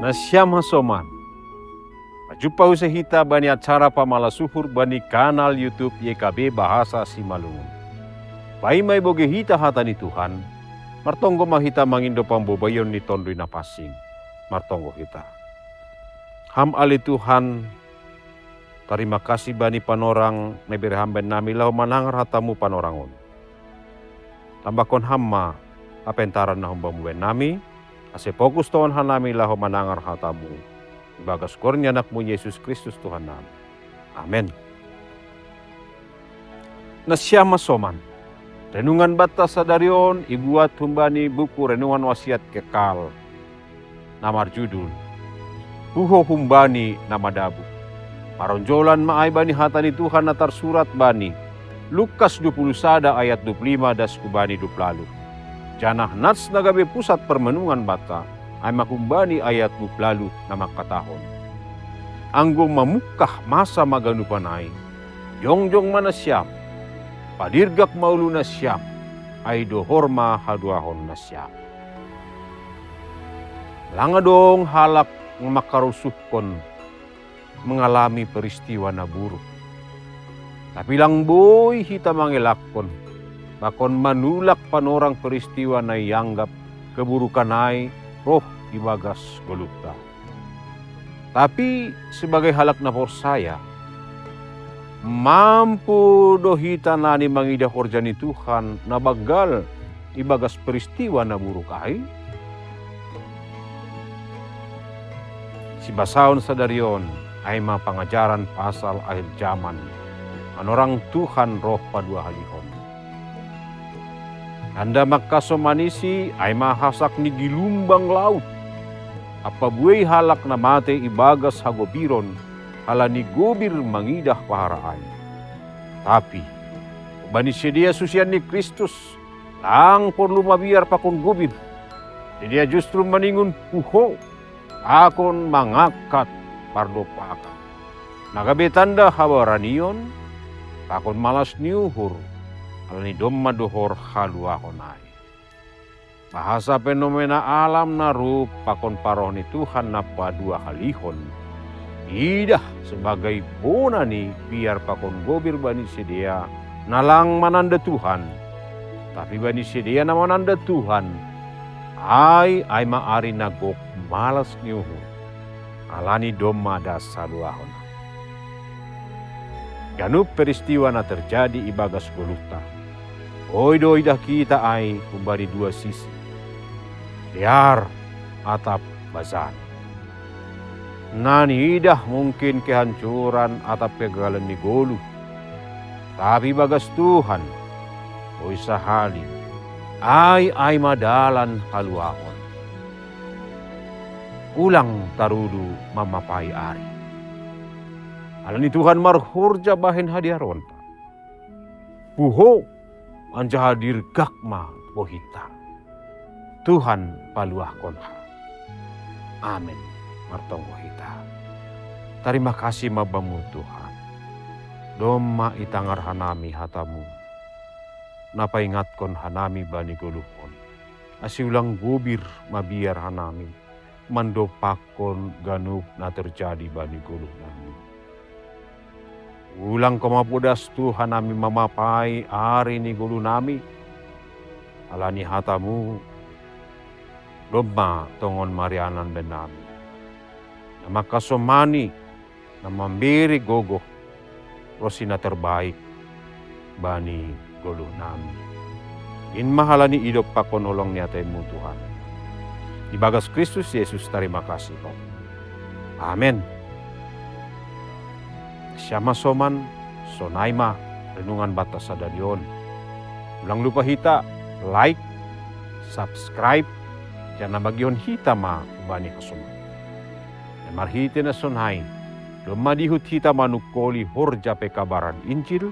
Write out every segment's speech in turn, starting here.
Nasyam hasoman. Jumpa usai hita bani acara pamalasuhur bani kanal YouTube YKB Bahasa Simalungun. Pai mai boge hita hatani Tuhan, martonggo mahita mangindo pambobayon ni tondoi napasing, martonggo hita. Ham ali Tuhan, terima kasih bani panorang nebere hamben nami lau manangar hatamu panorangon. Tambakon hamma apentaran na humbamu ben nami, ase fokus tohon hanami lau manangar hatamu. Bagas kornya anakmu Yesus Kristus Tuhan nami. Amin. Nasyama soman. Renungan batas sadarion ibuat humbani buku renungan wasiat kekal. Namar judul. Puho humbani nama dabu. Paronjolan maay bani hatani Tuhan natar surat bani. Lukas 21 ayat 25 das kubani duplalu. Janah nats nagabe pusat permenungan bata. Ay makumbani ayat lalu nama katahon. Anggo mamukah masa maganupanay, jongjong mana siap, padirgak maulu na siap, ay dohorma haduahon na siap. Langa dong halak makarusuhkon mengalami peristiwa na buruk. Tapi lang boy hita mangelakon, bakon manulak panorang peristiwa na ianggap keburukan ay roh ibagas golukta. Tapi sebagai halak na forsaya, mampu dohita nani mangida horjani Tuhan na bagal ibagas peristiwa na buruk ay. Si basaon sadarion ay mga pangajaran pasal akhir zaman, anorang Tuhan roh padua halihon. Anda makasomanisi ay mahasak ni gilumbang laut. Apa buhay halak na mate ibagas hagobiron, hala ni gobir mangidah paharaan. Tapi, bani sedia susian ni Kristus, lang perlu mabiar pakon gobir. Dia justru maningun puho, akon mangakat pardopakan. Nagabe tanda habaranion, pakon malas niuhur. Alani domma dohor haluahonai. Bahasa fenomena alam na rupa kon parohni Tuhan na padua halihon. Idah sebagai bonani biar pakon gobir bani sedia nalang mananda Tuhan. Tapi bani sedia na mananda Tuhan. Ay maari nagok malas niuhu. Alani domma das haluahonai. Ganup peristiwa na terjadi ibagas golukta. Oido idah kita ay kumbari dua sisi. Liar atap bazan. Nani idah mungkin kehancuran atap kegagalan ni golu. Tapi bagas Tuhan. Oi sahali. Ay madalan haluahon. Ulang tarudu mamapai ari. Alani Tuhan marhurja bahin hadiaronta. Puho anja hadir gakma bohita. Tuhan paluah konha. Amin. Martong bohita. Terima kasih mabamu Tuhan. Doma itangar hanami hatamu. Napa ingatkon hanami bani guluhon. Asiulang gubir mabiar hanami. Mandopakon ganup na terjadi bani guluh nami. Ulang kamapudas Tuhan nami mamapai ari ni gulu nami. Alani hatamu domma tongon marianan ben nami. Nama kasomani na mambiri gogo rosina terbaik bani gulu nami. In mahalani idop pakon olong niataimu Tuhan. Ibagas Kristus Yesus terima kasih kau. Amin. Syama soman, sonaima, renungan batas sadarion. Ulang lupa hita, like, subscribe, jangan bagion hita ma ubani kasoman. Nemar hita na sonai, doma dihut hita manukoli horja pekabaran Injil,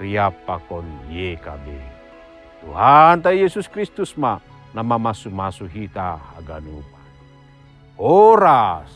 riapakon YKB. Tuhan ta Yesus Kristus ma, nama masu-masu hita aganupan. Oras.